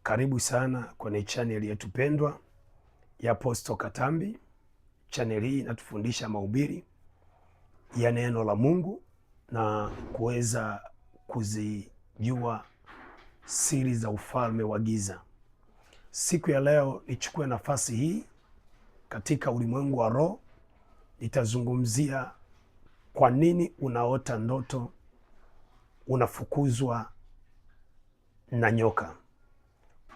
Karibu sana kwenye channel yetu pendwa ya Apostle Katambi. Channel hii inatufundisha mahubiri ya neno la Mungu na kuweza kuzijua siri za ufalme wa giza. Siku ya leo nichukue nafasi hii katika ulimwengu wa roho, nitazungumzia kwa nini unaota ndoto unafukuzwa na nyoka.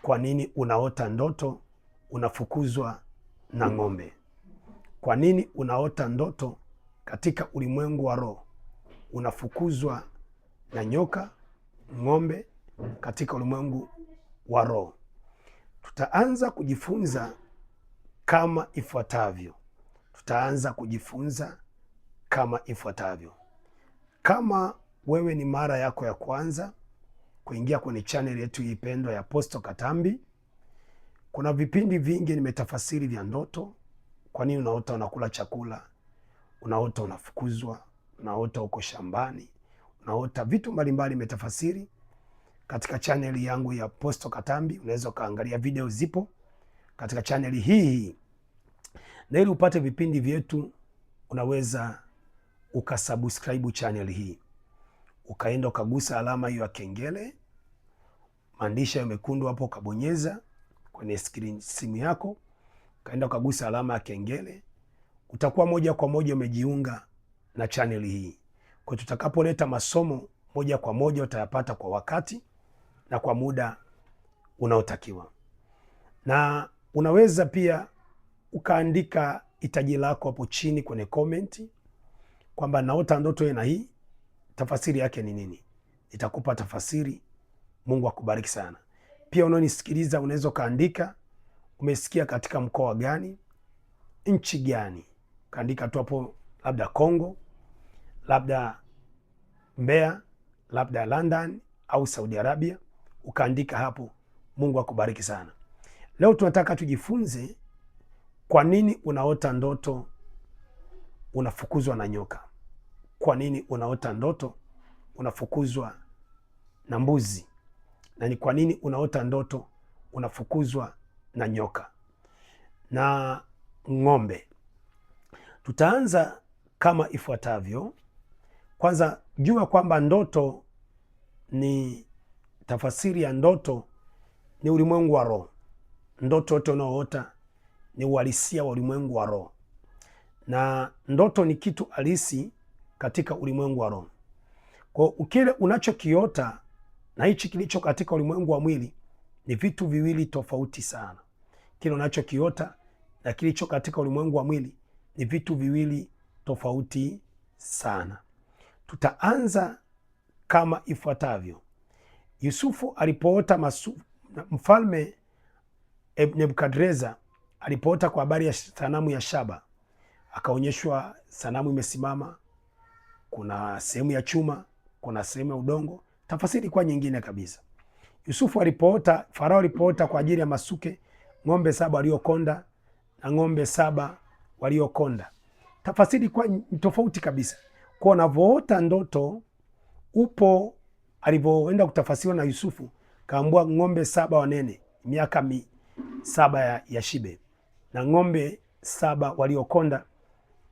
Kwa nini unaota ndoto unafukuzwa na ng'ombe? Kwa nini unaota ndoto katika ulimwengu wa roho unafukuzwa na nyoka, ng'ombe katika ulimwengu wa roho? Tutaanza kujifunza kama ifuatavyo. Kama wewe ni mara yako ya kwanza kuingia kwenye channel yetu ipendwa ya Apostle Katambi, kuna vipindi vingi nimetafasiri vya ndoto. Kwa nini unaota unakula chakula, unaota unafukuzwa, unaota uko shambani, unaota vitu mbalimbali nimetafasiri katika channel yangu ya Apostle Katambi. Unaweza kaangalia video, zipo katika channel hii. Na ili upate vipindi vyetu, unaweza ukasubscribe channel hii, ukaenda ukagusa alama hiyo ya kengele, maandishi ya mekundu hapo, ukabonyeza kwenye simu yako, ukaenda ukagusa alama ya kengele, utakuwa moja kwa moja umejiunga na channel hii. Kwa tutakapoleta masomo moja kwa moja utayapata kwa wakati na kwa muda unaotakiwa. Na unaweza pia ukaandika hitaji lako hapo chini kwenye comment kwamba naota ndoto na hii, tafasiri yake ni nini? Nitakupa tafasiri. Mungu akubariki sana. Pia unaonisikiliza unaweza kaandika umesikia katika mkoa gani, nchi gani. Kaandika tu hapo, labda Kongo, labda Mbeya, labda London au Saudi Arabia, ukaandika hapo. Mungu akubariki sana. Leo tunataka tujifunze kwa nini unaota ndoto unafukuzwa na nyoka. Kwa nini unaota ndoto unafukuzwa na mbuzi, na ni kwa nini unaota ndoto unafukuzwa na nyoka na ng'ombe. Tutaanza kama ifuatavyo. Kwanza, jua kwamba ndoto ni tafasiri ya ndoto ni ulimwengu wa roho. Ndoto yote unaoota ni uhalisia wa ulimwengu wa roho, na ndoto ni kitu halisi katika ulimwengu wa roho. Kwa ukile unachokiota na hichi kilicho katika ulimwengu wa mwili ni vitu viwili tofauti sana. Kile unachokiota na kilicho katika ulimwengu wa mwili ni vitu viwili tofauti sana. Tutaanza kama ifuatavyo. Yusufu alipoota mfalme Nebukadreza alipoota kwa habari ya sanamu ya shaba, akaonyeshwa sanamu imesimama, kuna sehemu ya chuma, kuna sehemu ya udongo. Tafasiri kwa nyingine kabisa. Yusufu alipoota, Farao alipoota kwa ajili ya masuke, ng'ombe 7 waliokonda na ng'ombe 7 waliokonda. Tafasiri kwa tofauti kabisa. Kwa unavyoota ndoto upo, alivyoenda kutafasiriwa na Yusufu, kaambua ng'ombe 7 wanene, miaka 7 ya shibe, na ng'ombe 7 waliokonda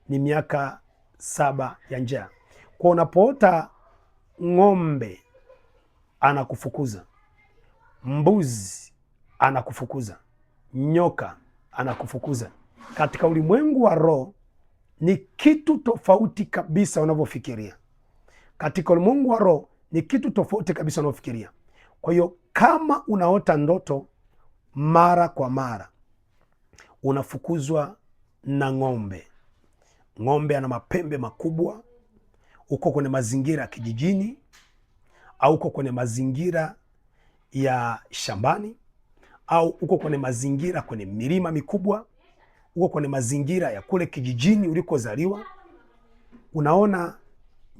ni miaka 7 ya njaa. Kwa unapoota ng'ombe anakufukuza, mbuzi anakufukuza, nyoka anakufukuza, katika ulimwengu wa roho ni kitu tofauti kabisa unavyofikiria. Katika ulimwengu wa roho ni kitu tofauti kabisa unavyofikiria. Kwa hiyo kama unaota ndoto mara kwa mara unafukuzwa na ng'ombe, ng'ombe ana mapembe makubwa, uko kwenye mazingira ya kijijini au uko kwenye mazingira ya shambani au uko kwenye mazingira kwenye milima mikubwa, uko kwenye mazingira ya kule kijijini ulikozaliwa, unaona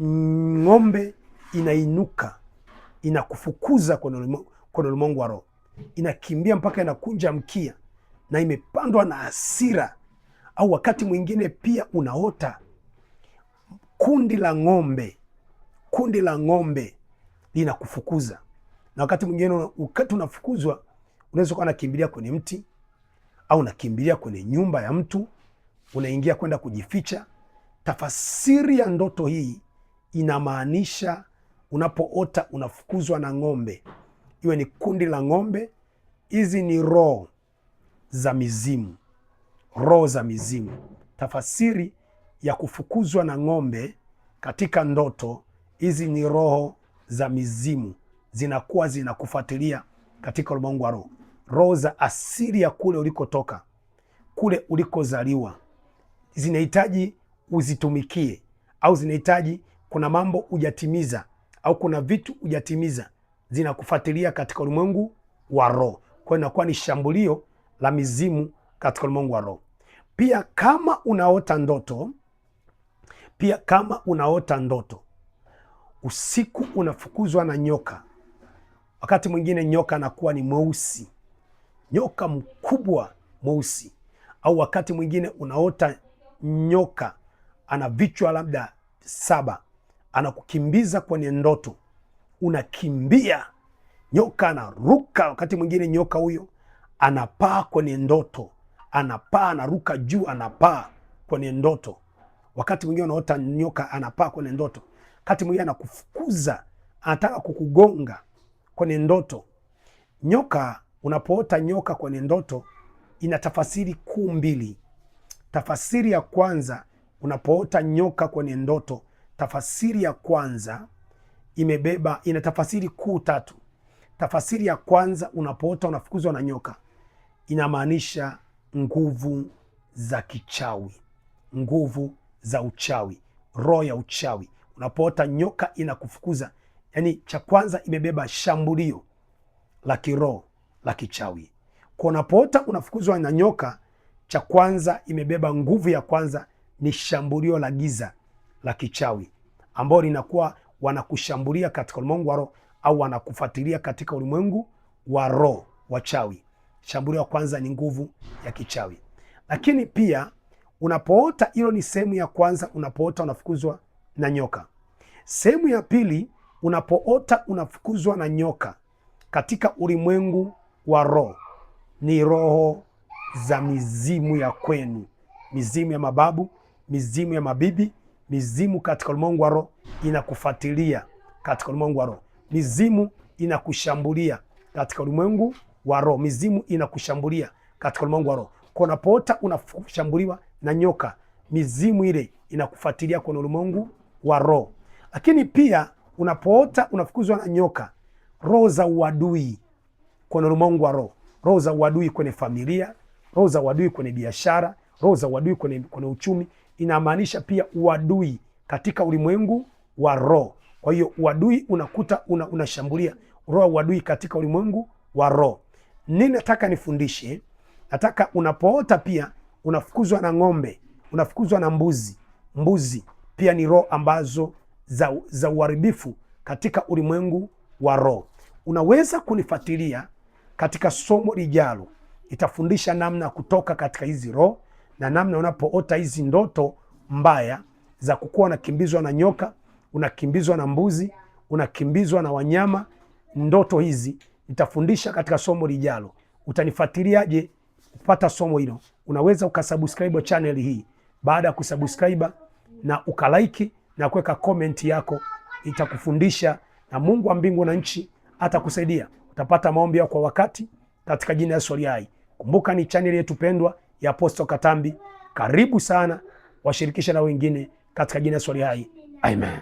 ng'ombe inainuka inakufukuza kwenye ulimwengu wa roho, inakimbia mpaka inakunja mkia na imepandwa na hasira. Au wakati mwingine pia unaota kundi la ng'ombe linakufukuza, na wakati mwingine wakati unafukuzwa Unaweza kuwa unakimbilia kwenye mti au unakimbilia kwenye nyumba ya mtu, unaingia kwenda kujificha. Tafasiri ya ndoto hii inamaanisha unapoota unafukuzwa na ng'ombe, iwe ni kundi la ng'ombe. Hizi ni roho za mizimu, roho za mizimu. Tafasiri ya kufukuzwa na ng'ombe katika ndoto, hizi ni roho za mizimu, zinakuwa zinakufuatilia katika ulimwengu wa roho. Roho za asili ya kule ulikotoka, kule ulikozaliwa, zinahitaji uzitumikie, au zinahitaji, kuna mambo hujatimiza au kuna vitu hujatimiza, zinakufuatilia katika ulimwengu wa roho. Kwa hiyo inakuwa ni shambulio la mizimu katika ulimwengu wa roho. Pia kama unaota ndoto usiku unafukuzwa na nyoka, wakati mwingine nyoka anakuwa ni mweusi, nyoka mkubwa mweusi, au wakati mwingine unaota nyoka ana vichwa labda 7, anakukimbiza kwenye ndoto, unakimbia, nyoka anaruka. Wakati mwingine nyoka huyo anapaa kwenye ndoto, anapaa, anaruka juu, anapaa kwenye ndoto. Wakati mwingine unaota nyoka anapaa kwenye ndoto, wakati mwingine anakufukuza, anataka kukugonga kwenye ndoto. Nyoka, unapoota nyoka kwenye ndoto, ina tafasiri kuu mbili. Tafasiri ya kwanza, unapoota nyoka kwenye ndoto, tafasiri ya kwanza ina tafasiri kuu 3. Tafasiri ya kwanza, unapoota unafukuzwa na nyoka, inamaanisha nguvu za kichawi, nguvu za uchawi, roho ya uchawi. Unapoota nyoka inakufukuza, yani cha kwanza imebeba shambulio la kiroho la kichawi. Kwa unapoota unafukuzwa na nyoka, cha kwanza imebeba nguvu ya kwanza ni shambulio la giza la kichawi, ambao linakuwa wanakushambulia katika ulimwengu wa roho, au wanakufuatilia katika ulimwengu wa roho wachawi. Shambulio la kwanza ni nguvu ya kichawi. Lakini pia unapoota, hilo ni sehemu ya kwanza, unapoota unafukuzwa na nyoka. Sehemu ya pili, unapoota unafukuzwa na nyoka katika ulimwengu wa roho, ni roho za mizimu ya kwenu, mizimu ya mababu, mizimu ya mabibi, mizimu katika ulimwengu wa roho inakufuatilia katika ulimwengu wa roho. Mizimu inakushambulia katika ulimwengu wa roho, mizimu inakushambulia katika ulimwengu wa roho. Kwa unapoota unashambuliwa na nyoka, mizimu ile inakufuatilia kwenye ulimwengu wa roho. Lakini pia unapoota unafukuzwa na nyoka, roho za uadui kwenye ulimwengu wa roho, roho za uadui kwenye familia, roho za uadui kwenye biashara, roho za uadui kwenye uchumi, inamaanisha pia uadui katika ulimwengu wa roho. Kwa hiyo uadui unakuta unashambulia roho ya uadui katika ulimwengu wa roho. Nini nataka nifundishe? Nataka unapoota pia unafukuzwa na ng'ombe, unafukuzwa na mbuzi. Mbuzi pia ni roho ambazo za uharibifu katika ulimwengu wa roho. Unaweza kunifuatilia katika somo lijalo, itafundisha namna kutoka katika hizi roho na namna unapoota hizi ndoto mbaya za kukuwa unakimbizwa na nyoka, unakimbizwa na mbuzi, unakimbizwa na wanyama. Ndoto hizi nitafundisha katika somo lijalo. Utanifuatiliaje kupata somo hilo? Unaweza ukasubscribe channel hii. Baada ya kusubscribe na ukalaiki na kuweka comment yako, itakufundisha na Mungu wa mbingu na nchi atakusaidia. Utapata maombi yako kwa wakati katika jina la Yesu aliye hai. Kumbuka ni channel yetu pendwa ya Apostle Katambi. Karibu sana, washirikisha na wengine katika jina la Yesu aliye hai. Amen.